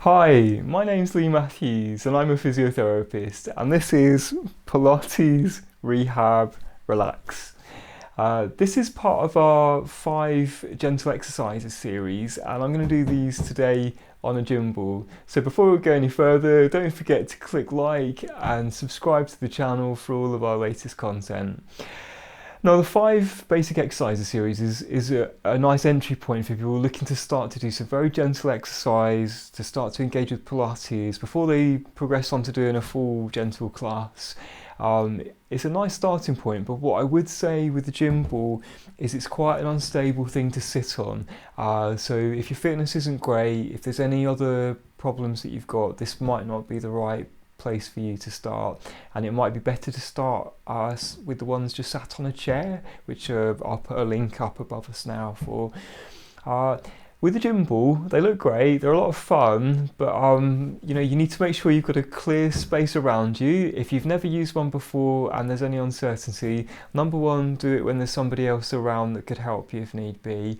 Hi, my name's Lee Matthews and I'm a physiotherapist, and this is Pilates, Rehab, Relax. This is part of our 5 gentle exercises series, and I'm going to do these today on a gym ball. So before we go any further, don't forget to click like and subscribe to the channel for all of our latest content. Now, the 5 basic exercises series is a nice entry point for people looking to start to do some very gentle exercise, to start to engage with Pilates before they progress on to doing a full gentle class. It's a nice starting point, but what I would say with the gym ball is it's quite an unstable thing to sit on. So if your fitness isn't great, if there's any other problems that you've got, this might not be the right place for you to start, and it might be better to start with the ones just sat on a chair, which I'll put a link up above us now for. With the gym ball, they look great, they're a lot of fun, but you need to make sure you've got a clear space around you. If you've never used one before and there's any uncertainty, number one, do it when there's somebody else around that could help you if need be.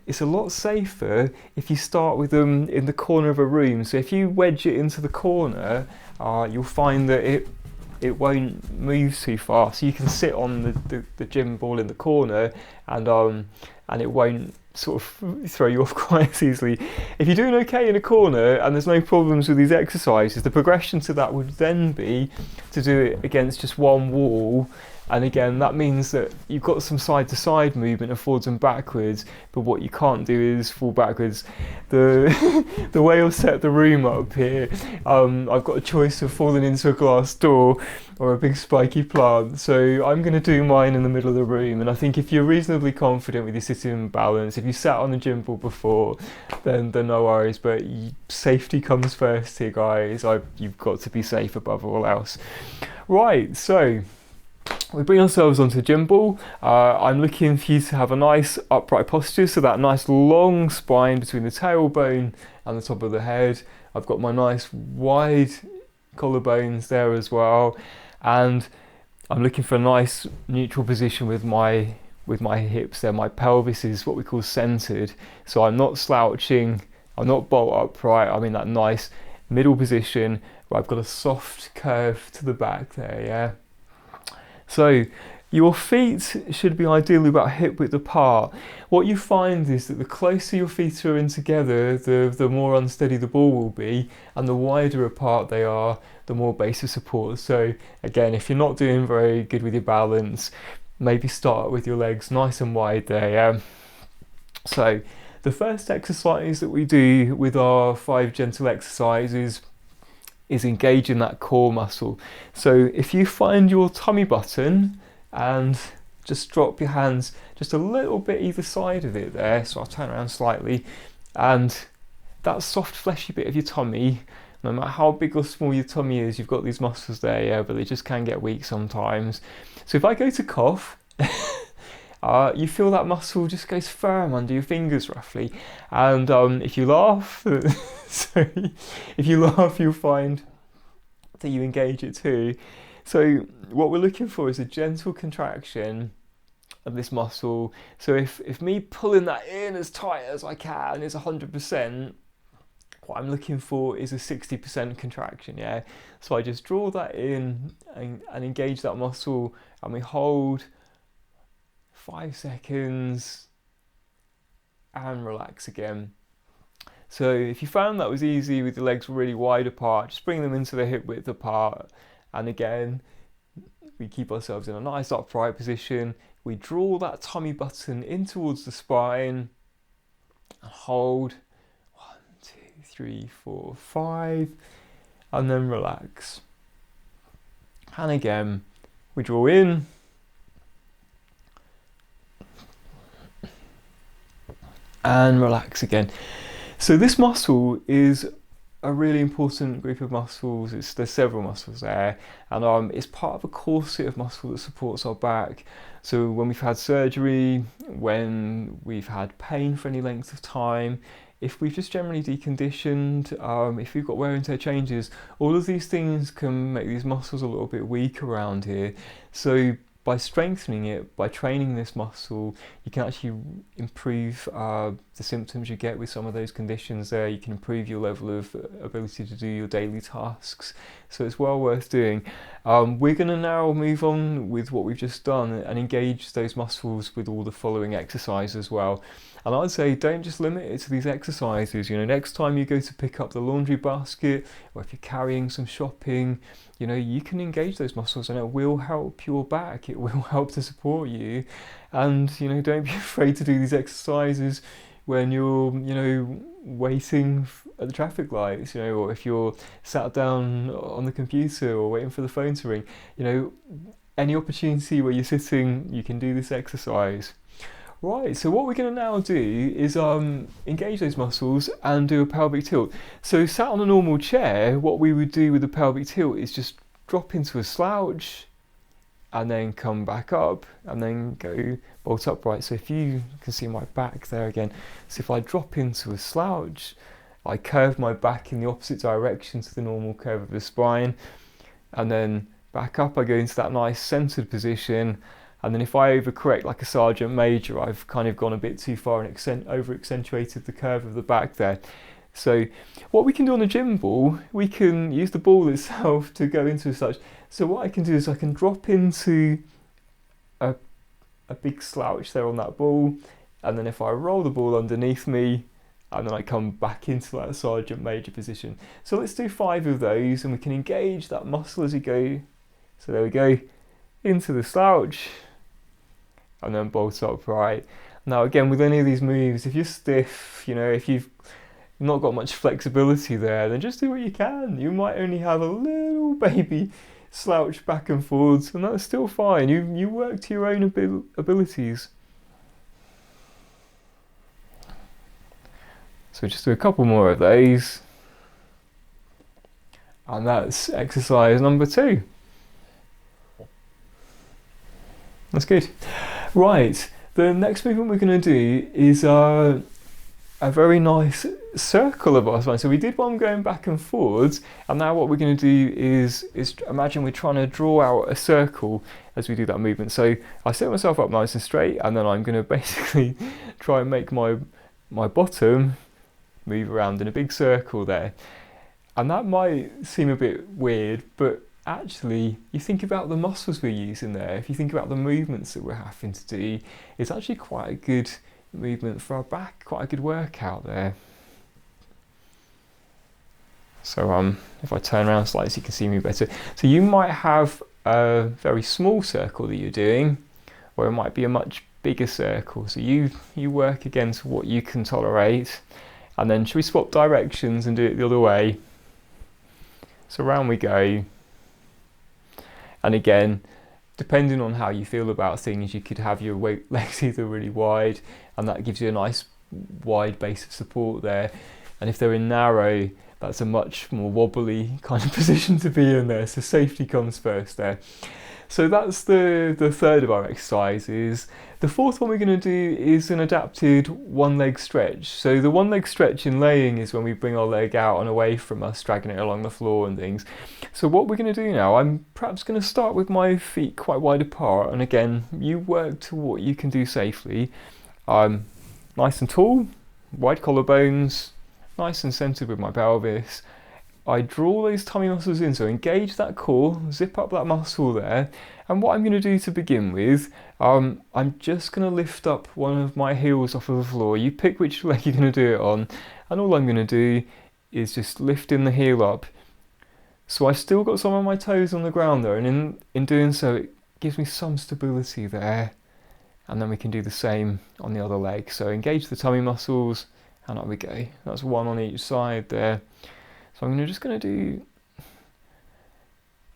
It's a lot safer if you start with them in the corner of a room. So if you wedge it into the corner, you'll find that it won't move too far. So you can sit on the gym ball in the corner, and it won't sort of throw you off quite as easily. If you're doing okay in a corner and there's no problems with these exercises, the progression to that would then be to do it against just one wall. And again, that means that you've got some side to side movement and forwards and backwards, but what you can't do is fall backwards. The way I've set the room up here, I've got a choice of falling into a glass door or a big spiky plant. So I'm going to do mine in the middle of the room. And I think if you're reasonably confident with your sitting balance, if you sat on the gym ball before, then no worries. But safety comes first here, guys. You've got to be safe above all else. Right, so we bring ourselves onto the gym ball. I'm looking for you to have a nice upright posture, so that nice long spine between the tailbone and the top of the head. I've got my nice wide collarbones there as well, and I'm looking for a nice neutral position with my hips there. My pelvis is what we call centered, so I'm not slouching, I'm not bolt upright, I'm in that nice middle position where I've got a soft curve to the back there, yeah? So your feet should be ideally about hip width apart. What you find is that the closer your feet are in together, the more unsteady the ball will be, and the wider apart they are, the more base of support. So again, if you're not doing very good with your balance, maybe start with your legs nice and wide there, yeah? So the first exercise that we do with our 5 gentle exercises is engaging that core muscle. So if you find your tummy button and just drop your hands just a little bit either side of it there, so I'll turn around slightly, and that soft fleshy bit of your tummy, no matter how big or small your tummy is, you've got these muscles there, yeah, but they just can get weak sometimes. So if I go to cough, you feel that muscle just goes firm under your fingers roughly, and if you laugh, if you laugh, you'll find that you engage it too. So what we're looking for is a gentle contraction of this muscle. So if me pulling that in as tight as I can is 100%, what I'm looking for is a 60% contraction, yeah? So I just draw that in and engage that muscle, and we hold 5 seconds and relax again. So if you found that was easy with the legs really wide apart, just bring them into the hip width apart. And again, we keep ourselves in a nice upright position. We draw that tummy button in towards the spine and hold 1, 2, 3, 4, 5, and then relax. And again, we draw in and relax again. So this muscle is a really important group of muscles. There's several muscles there, and it's part of a corset of muscle that supports our back. So when we've had surgery, when we've had pain for any length of time, if we've just generally deconditioned, if we've got wear and tear changes, all of these things can make these muscles a little bit weak around here. So by strengthening it, by training this muscle, you can actually improve the symptoms you get with some of those conditions there. You can improve your level of ability to do your daily tasks. So it's well worth doing. We're going to now move on with what we've just done and engage those muscles with all the following exercises as well. And I'd say don't just limit it to these exercises. You know, next time you go to pick up the laundry basket, or if you're carrying some shopping, you know, you can engage those muscles and it will help your back. It will help to support you. And, you know, don't be afraid to do these exercises when you're, you know, waiting at the traffic lights, you know, or if you're sat down on the computer or waiting for the phone to ring. You know, any opportunity where you're sitting, you can do this exercise. Right, so what we're going to now do is engage those muscles and do a pelvic tilt. So sat on a normal chair, what we would do with the pelvic tilt is just drop into a slouch and then come back up and then go bolt upright. So if you can see my back there again, so if I drop into a slouch, I curve my back in the opposite direction to the normal curve of the spine, and then back up, I go into that nice centered position. And then if I overcorrect like a sergeant major, I've kind of gone a bit too far and over accentuated the curve of the back there. So what we can do on the gym ball, we can use the ball itself to go into such. So what I can do is I can drop into a big slouch there on that ball. And then if I roll the ball underneath me, and then I come back into that sergeant major position. So let's do 5 of those and we can engage that muscle as we go. So there we go, into the slouch. And then bolt upright. Now again, with any of these moves, if you're stiff, you know, if you've not got much flexibility there, then just do what you can. You might only have a little baby slouch back and forwards, and that's still fine. You work to your own abilities. So just do a couple more of those. And that's exercise number 2. That's good. Right, the next movement we're going to do is a very nice circle of our spine. So we did one going back and forwards, and now what we're going to do is imagine we're trying to draw out a circle as we do that movement. So I set myself up nice and straight, and then I'm going to basically try and make my bottom move around in a big circle there. And that might seem a bit weird, but actually, you think about the muscles we're using there, if you think about the movements that we're having to do, it's actually quite a good movement for our back, quite a good workout there. So if I turn around slightly so you can see me better. So you might have a very small circle that you're doing, or it might be a much bigger circle. So you work against what you can tolerate, and then should we swap directions and do it the other way? So around we go. And again, depending on how you feel about things, you could have your legs either really wide, and that gives you a nice wide base of support there. And if they're in narrow, that's a much more wobbly kind of position to be in there. So safety comes first there. So that's the third of our exercises. The fourth one we're going to do is an adapted one leg stretch. So the one leg stretch in laying is when we bring our leg out and away from us, dragging it along the floor and things. So what we're going to do now, I'm perhaps going to start with my feet quite wide apart. And again, you work to what you can do safely. Nice and tall, wide collarbones, nice and centered with my pelvis. I draw those tummy muscles in, so engage that core, zip up that muscle there. And what I'm going to do to begin with, I'm just going to lift up one of my heels off of the floor. You pick which leg you're going to do it on, and all I'm going to do is just lifting the heel up. So I've still got some of my toes on the ground there, and in doing so, it gives me some stability there. And then we can do the same on the other leg. So engage the tummy muscles, and up we go. That's one on each side there. So I'm just going to do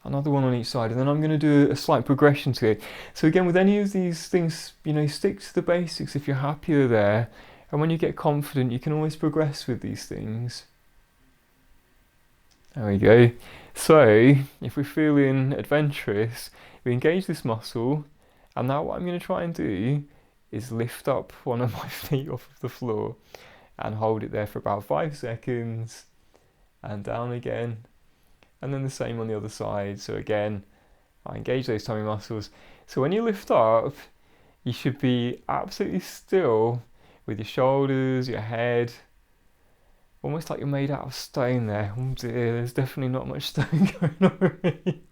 another one on each side, and then I'm going to do a slight progression to it. So again, with any of these things, you know, stick to the basics if you're happier there. And when you get confident, you can always progress with these things. There we go. So if we're feeling adventurous, we engage this muscle. And now what I'm going to try and do is lift up one of my feet off of the floor and hold it there for about 5 seconds. And down again, and then the same on the other side. So again, I engage those tummy muscles. So when you lift up, you should be absolutely still with your shoulders, your head. Almost like you're made out of stone there. Oh dear, there's definitely not much stone going on with me.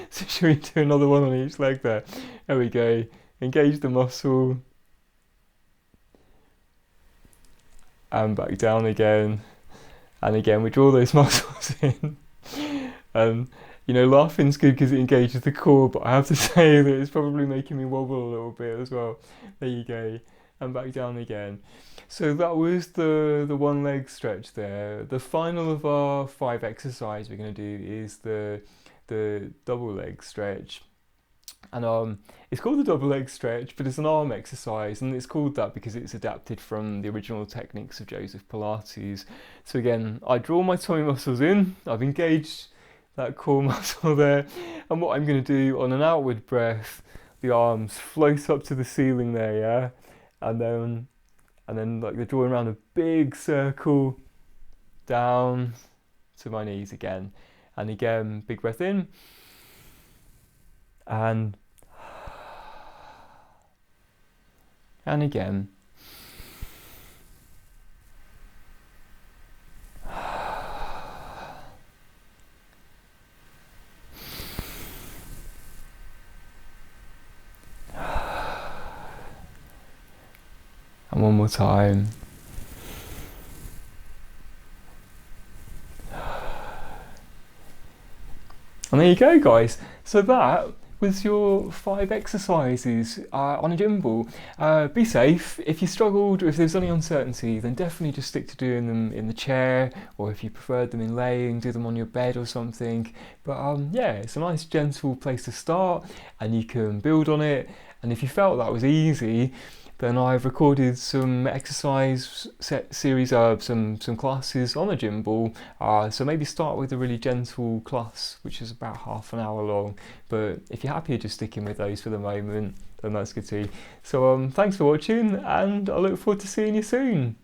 So should we do another one on each leg there? There we go. Engage the muscle. And back down again. And again, we draw those muscles in. You know, laughing's good because it engages the core, but I have to say that it's probably making me wobble a little bit as well. There you go. And back down again. So that was the one leg stretch there. The final of our 5 exercises we're going to do is the double leg stretch. And it's called the double leg stretch, but it's an arm exercise, and it's called that because it's adapted from the original techniques of Joseph Pilates. So again, I draw my tummy muscles in, I've engaged that core muscle there, and what I'm going to do on an outward breath, the arms float up to the ceiling there, yeah, and then like they're drawing around a big circle down to my knees again, and again, big breath in, and again. And one more time. And there you go, guys. So that was your 5 exercises on a gym ball. Be safe. If you struggled or if there's any uncertainty, then definitely just stick to doing them in the chair, or if you preferred them in laying, do them on your bed or something. But yeah, it's a nice gentle place to start, and you can build on it. And if you felt that was easy, then I've recorded some exercise series, some classes on a gym ball. So maybe start with a really gentle class, which is about half an hour long. But if you're happy just sticking with those for the moment, then that's good too. So thanks for watching, and I look forward to seeing you soon.